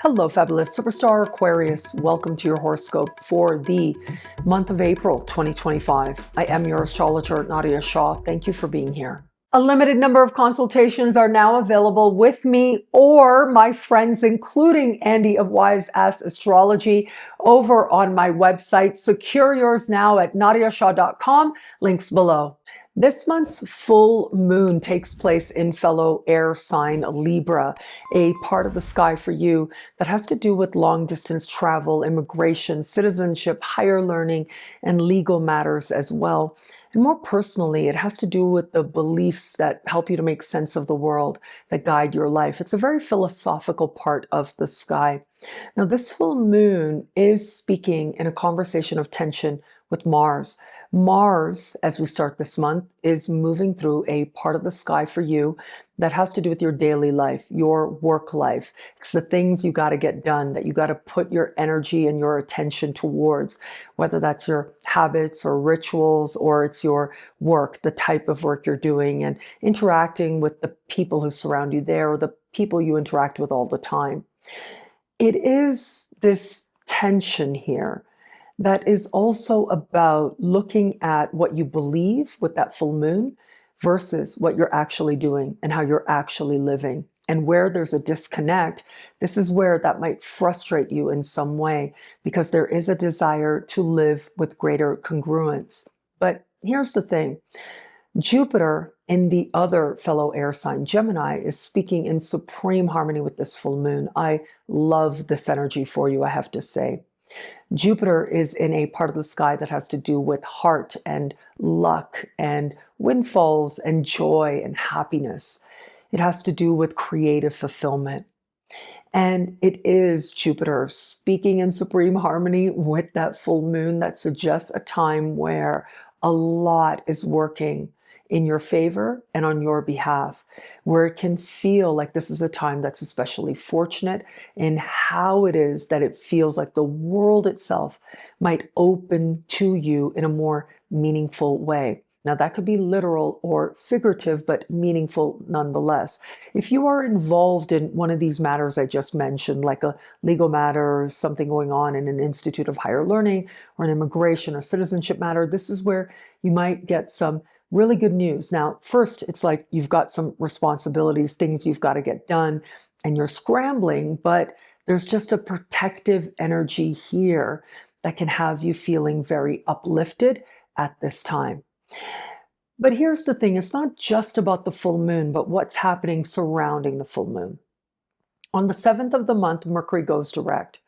Hello, fabulous superstar Aquarius. Welcome to your horoscope for the month of April 2025. I am your astrologer, Nadiya Shah. Thank you for being here. A limited number of consultations are now available with me or my friends, including Andy of Wise Ask Astrology, over on my website. Secure yours now at nadiyashah.com. Links below. This month's full moon takes place in fellow air sign Libra, a part of the sky for you that has to do with long distance travel, immigration, citizenship, higher learning, and legal matters as well. And more personally, it has to do with the beliefs that help you to make sense of the world, that guide your life. It's a very philosophical part of the sky. Now, this full moon is speaking in a conversation of tension with Mars. Mars, as we start this month, is moving through a part of the sky for you that has to do with your daily life, your work life. It's the things you got to get done, that you got to put your energy and your attention towards, whether that's your habits or rituals, or it's your work, the type of work you're doing, and interacting with the people who surround you there, or the people you interact with all the time. It is this tension here that is also about looking at what you believe with that full moon versus what you're actually doing and how you're actually living. And where there's a disconnect, this is where that might frustrate you in some way, because there is a desire to live with greater congruence. But here's the thing. Jupiter in the other fellow air sign, Gemini, is speaking in supreme harmony with this full moon. I love this energy for you, I have to say. Jupiter is in a part of the sky that has to do with heart and luck and windfalls and joy and happiness. It has to do with creative fulfillment. And it is Jupiter speaking in supreme harmony with that full moon that suggests a time where a lot is working in your favor and on your behalf, where it can feel like this is a time that's especially fortunate in how it is that it feels like the world itself might open to you in a more meaningful way. Now, that could be literal or figurative, but meaningful nonetheless. If you are involved in one of these matters I just mentioned, like a legal matter or something going on in an institute of higher learning or an immigration or citizenship matter, this is where you might get some really good news. Now, first, it's like you've got some responsibilities, things you've got to get done, and you're scrambling, but there's just a protective energy here that can have you feeling very uplifted at this time. But here's the thing, it's not just about the full moon, but what's happening surrounding the full moon. On the 7th of the month, Mercury goes direct.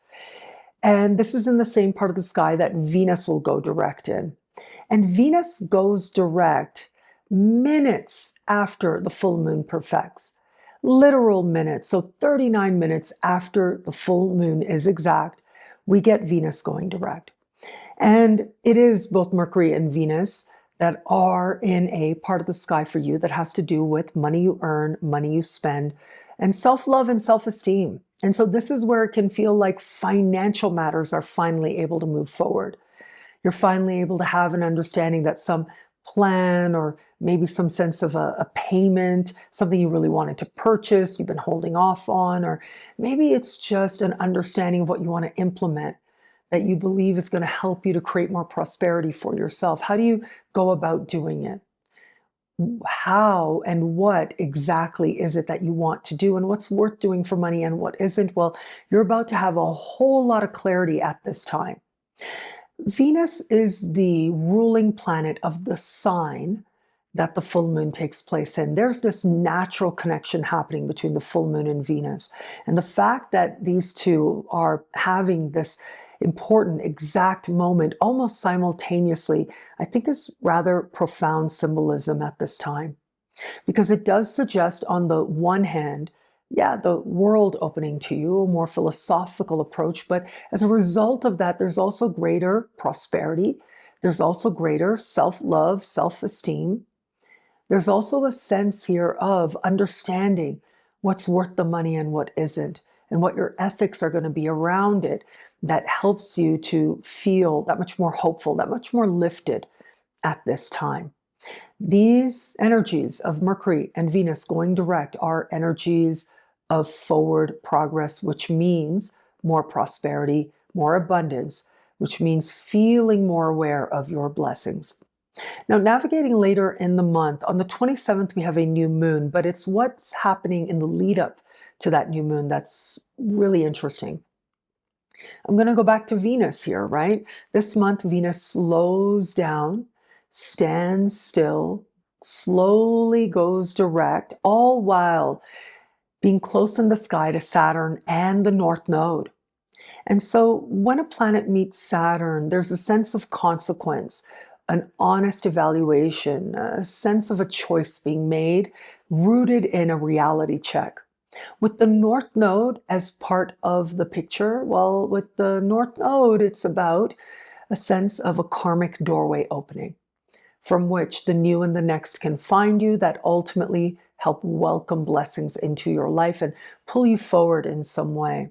And this is in the same part of the sky that Venus will go direct in. And Venus goes direct minutes after the full moon perfects. Literal minutes, so 39 minutes after the full moon is exact, we get Venus going direct. And it is both Mercury and Venus that are in a part of the sky for you that has to do with money you earn, money you spend, and self-love and self-esteem. And so this is where it can feel like financial matters are finally able to move forward. You're finally able to have an understanding that some plan or maybe some sense of a payment, something you really wanted to purchase, you've been holding off on, or maybe it's just an understanding of what you want to implement that you believe is going to help you to create more prosperity for yourself. How do you go about doing it? How and what exactly is it that you want to do, and what's worth doing for money and what isn't? Well, you're about to have a whole lot of clarity at this time. Venus is the ruling planet of the sign that the full moon takes place in. There's this natural connection happening between the full moon and Venus. And the fact that these two are having this important exact moment almost simultaneously, I think is rather profound symbolism at this time. Because it does suggest, on the one hand, the world opening to you, a more philosophical approach. But as a result of that, there's also greater prosperity. There's also greater self-love, self-esteem. There's also a sense here of understanding what's worth the money and what isn't, and what your ethics are going to be around it, that helps you to feel that much more hopeful, that much more lifted at this time. These energies of Mercury and Venus going direct are energies of forward progress, which means more prosperity, more abundance, which means feeling more aware of your blessings. Now, navigating later in the month, on the 27th, we have a new moon, but it's what's happening in the lead up to that new moon that's really interesting. I'm going to go back to Venus here, right? This month, Venus slows down, stands still, slowly goes direct, all while being close in the sky to Saturn and the North Node. And so when a planet meets Saturn, there's a sense of consequence, an honest evaluation, a sense of a choice being made, rooted in a reality check. With the North Node as part of the picture, well, with the North Node, it's about a sense of a karmic doorway opening from which the new and the next can find you, that ultimately help welcome blessings into your life and pull you forward in some way.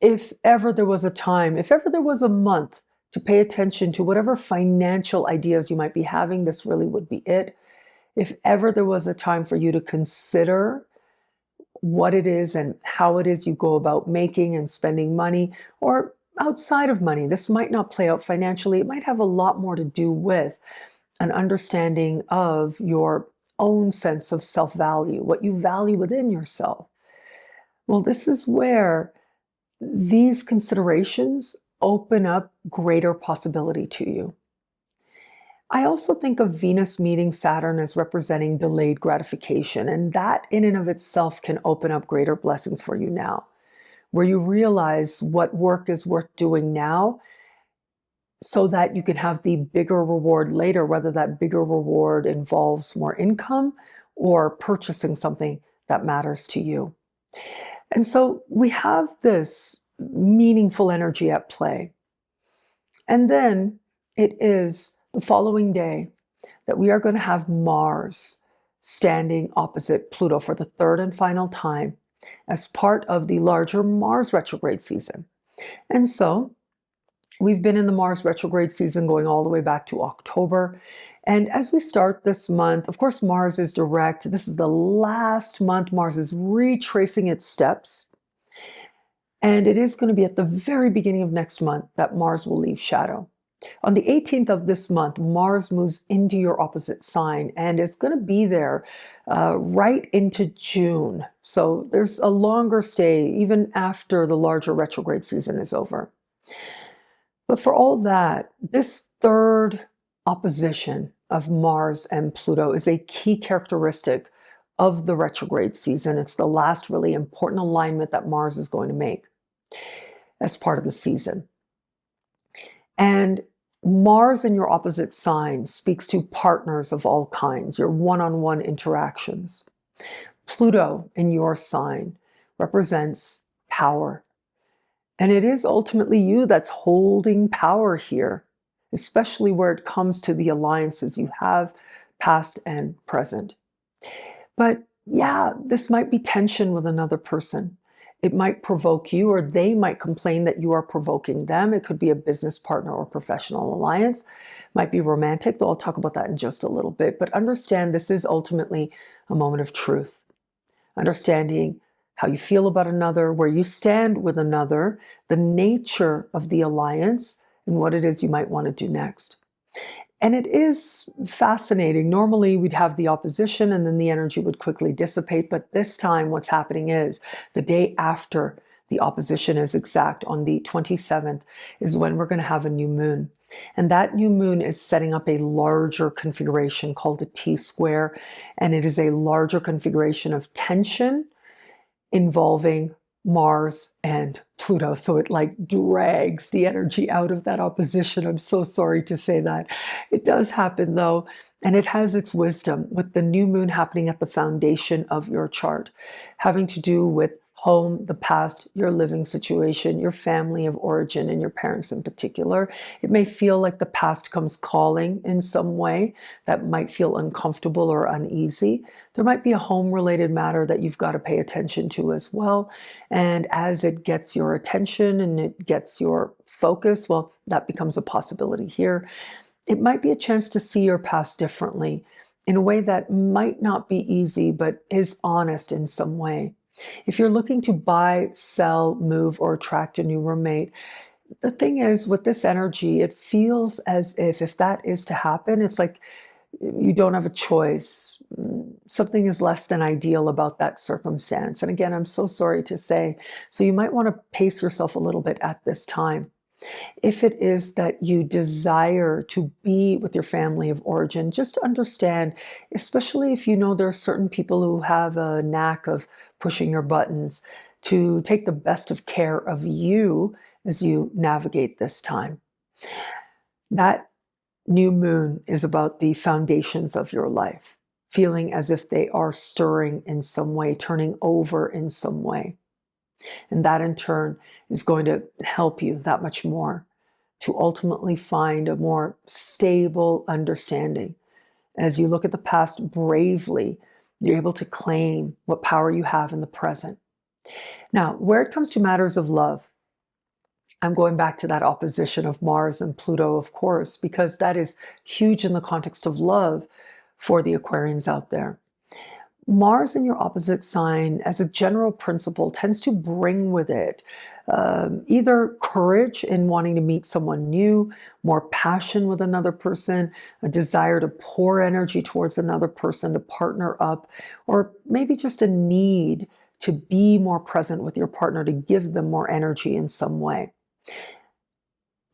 If ever there was a time, if ever there was a month to pay attention to whatever financial ideas you might be having, this really would be it. If ever there was a time for you to consider what it is and how it is you go about making and spending money, or outside of money, this might not play out financially. It might have a lot more to do with an understanding of your own sense of self-value, what you value within yourself. Well, this is where these considerations open up greater possibility to you. I also think of Venus meeting Saturn as representing delayed gratification, and that in and of itself can open up greater blessings for you now, where you realize what work is worth doing now so that you can have the bigger reward later, whether that bigger reward involves more income or purchasing something that matters to you. And so we have this meaningful energy at play. And then it is the following day that we are going to have Mars standing opposite Pluto for the third and final time as part of the larger Mars retrograde season. And so we've been in the Mars retrograde season going all the way back to October. And as we start this month, of course, Mars is direct. This is the last month Mars is retracing its steps. And it is going to be at the very beginning of next month that Mars will leave shadow. On the 18th of this month, Mars moves into your opposite sign, and it's going to be there right into June. So there's a longer stay even after the larger retrograde season is over. But for all that, this third opposition of Mars and Pluto is a key characteristic of the retrograde season. It's the last really important alignment that Mars is going to make as part of the season. And Mars in your opposite sign speaks to partners of all kinds, your one-on-one interactions. Pluto in your sign represents power. And it is ultimately you that's holding power here, especially where it comes to the alliances you have, past and present. But yeah, this might be tension with another person. It might provoke you, or they might complain that you are provoking them. It could be a business partner or professional alliance. It might be romantic, though I'll talk about that in just a little bit. But understand this is ultimately a moment of truth. Understanding how you feel about another, where you stand with another, the nature of the alliance, and what it is you might want to do next. And it is fascinating. Normally we'd have the opposition and then the energy would quickly dissipate. But this time what's happening is the day after the opposition is exact, on the 27th, is when we're going to have a new moon. And that new moon is setting up a larger configuration called a T-square. And it is a larger configuration of tension involving Mars and Pluto. So it like drags the energy out of that opposition. I'm so sorry to say that. It does happen though, and it has its wisdom with the new moon happening at the foundation of your chart, having to do with home, the past, your living situation, your family of origin, and your parents in particular. It may feel like the past comes calling in some way that might feel uncomfortable or uneasy. There might be a home-related matter that you've got to pay attention to as well. And as it gets your attention and it gets your focus, well, that becomes a possibility here. It might be a chance to see your past differently in a way that might not be easy, but is honest in some way. If you're looking to buy, sell, move, or attract a new roommate, the thing is, with this energy, it feels as if that is to happen, it's like you don't have a choice. Something is less than ideal about that circumstance. And again, I'm so sorry to say. So you might want to pace yourself a little bit at this time. If it is that you desire to be with your family of origin, just understand, especially if you know there are certain people who have a knack of pushing your buttons, to take the best of care of you as you navigate this time. That new moon is about the foundations of your life, feeling as if they are stirring in some way, turning over in some way. And that in turn is going to help you that much more to ultimately find a more stable understanding. As you look at the past bravely, you're able to claim what power you have in the present. Now, where it comes to matters of love, I'm going back to that opposition of Mars and Pluto, of course, because that is huge in the context of love for the Aquarians out there. Mars in your opposite sign, as a general principle, tends to bring with it either courage in wanting to meet someone new, more passion with another person, a desire to pour energy towards another person, to partner up, or maybe just a need to be more present with your partner, to give them more energy in some way.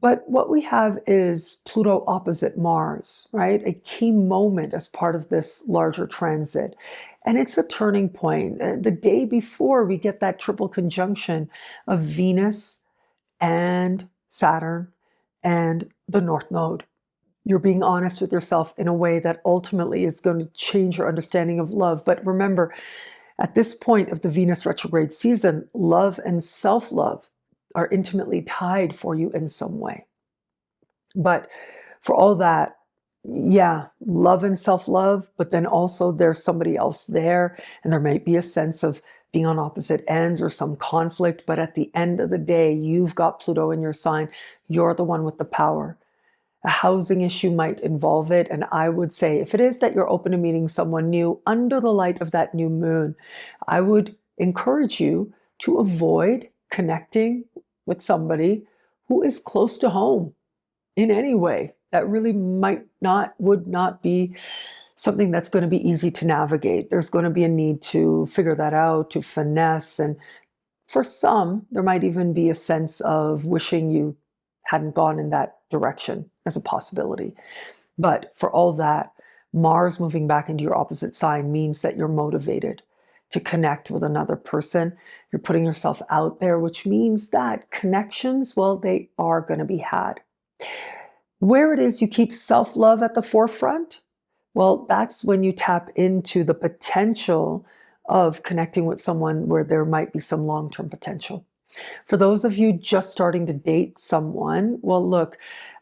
But what we have is Pluto opposite Mars, right? A key moment as part of this larger transit. And it's a turning point. The day before, we get that triple conjunction of Venus and Saturn and the North Node. You're being honest with yourself in a way that ultimately is going to change your understanding of love. But remember, at this point of the Venus retrograde season, love and self-love are intimately tied for you in some way. But for all that, yeah, love and self-love, but then also there's somebody else there, and there might be a sense of being on opposite ends or some conflict. But at the end of the day, you've got Pluto in your sign. You're the one with the power. A housing issue might involve it. And I would say, if it is that you're open to meeting someone new under the light of that new moon, I would encourage you to avoid connecting with somebody who is close to home in any way. That really would not be something that's going to be easy to navigate. There's going to be a need to figure that out, to finesse. And for some, there might even be a sense of wishing you hadn't gone in that direction as a possibility. But for all that, Mars moving back into your opposite sign means that you're motivated to connect with another person. You're putting yourself out there, which means that connections, well, they are going to be had. Where it is you keep self-love at the forefront, well, that's when you tap into the potential of connecting with someone where there might be some long-term potential. For those of you just starting to date someone, well, look,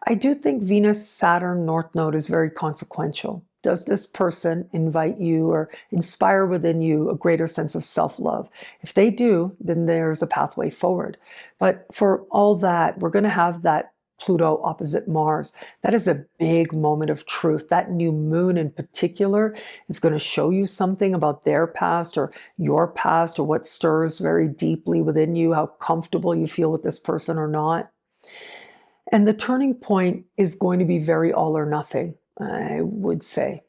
I do think Venus-Saturn North Node is very consequential. Does this person invite you or inspire within you a greater sense of self-love? If they do, then there's a pathway forward. But for all that, we're going to have that Pluto opposite Mars. That is a big moment of truth. That new moon in particular is going to show you something about their past or your past, or what stirs very deeply within you, how comfortable you feel with this person or not. And the turning point is going to be very all or nothing, I would say.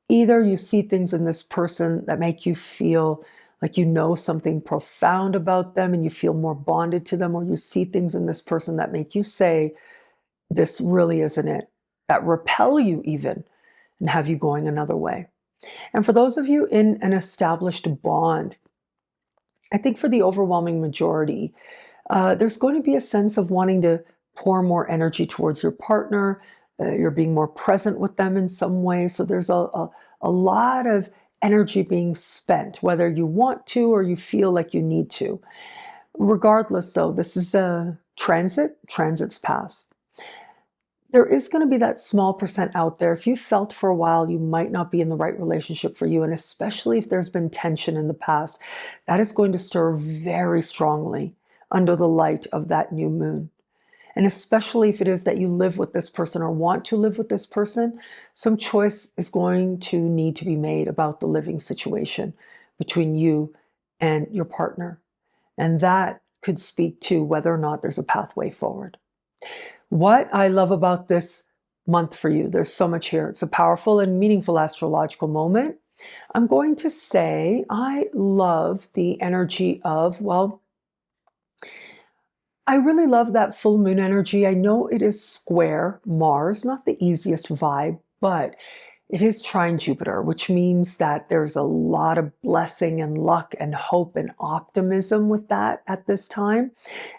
Either you see things in this person that make you feel like you know something profound about them and you feel more bonded to them, or you see things in this person that make you say, this really isn't it, that repel you even and have you going another way. And for those of you in an established bond, I think for the overwhelming majority, there's going to be a sense of wanting to pour more energy towards your partner. You're being more present with them in some way. So there's a lot of energy being spent, whether you want to or you feel like you need to. Regardless, though, this is a transit. Transits pass. There is going to be that small percent out there. If you felt for a while you might not be in the right relationship for you, and especially if there's been tension in the past, that is going to stir very strongly under the light of that new moon. And especially if it is that you live with this person or want to live with this person, some choice is going to need to be made about the living situation between you and your partner. And that could speak to whether or not there's a pathway forward. What I love about this month for you, there's so much here. It's a powerful and meaningful astrological moment. I'm going to say I love the energy of, well, I really love that full moon energy. I know it is square Mars, not the easiest vibe, but it is trine Jupiter, which means that there's a lot of blessing and luck and hope and optimism with that at this time.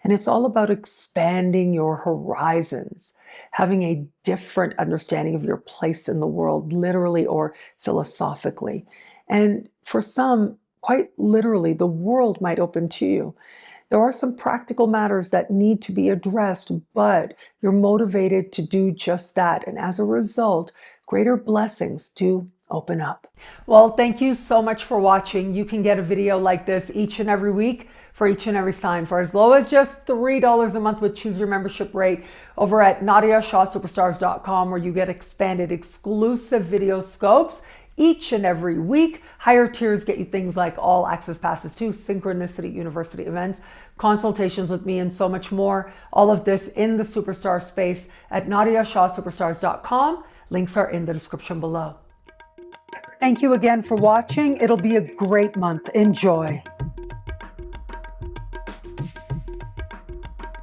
And it's all about expanding your horizons, having a different understanding of your place in the world, literally or philosophically. And for some, quite literally, the world might open to you. There are some practical matters that need to be addressed, but you're motivated to do just that. And as a result, greater blessings do open up. Well, thank you so much for watching. You can get a video like this each and every week for each and every sign for as low as just $3 a month with Choose Your Membership rate over at NadiyaShahSuperstars.com, where you get expanded exclusive video scopes each and every week. Higher tiers get you things like all access passes to Synchronicity University events, consultations with me, and so much more. All of this in the Superstar space at NadiyaShahSuperstars.com. Links are in the description below. Thank you again for watching. It'll be a great month. Enjoy.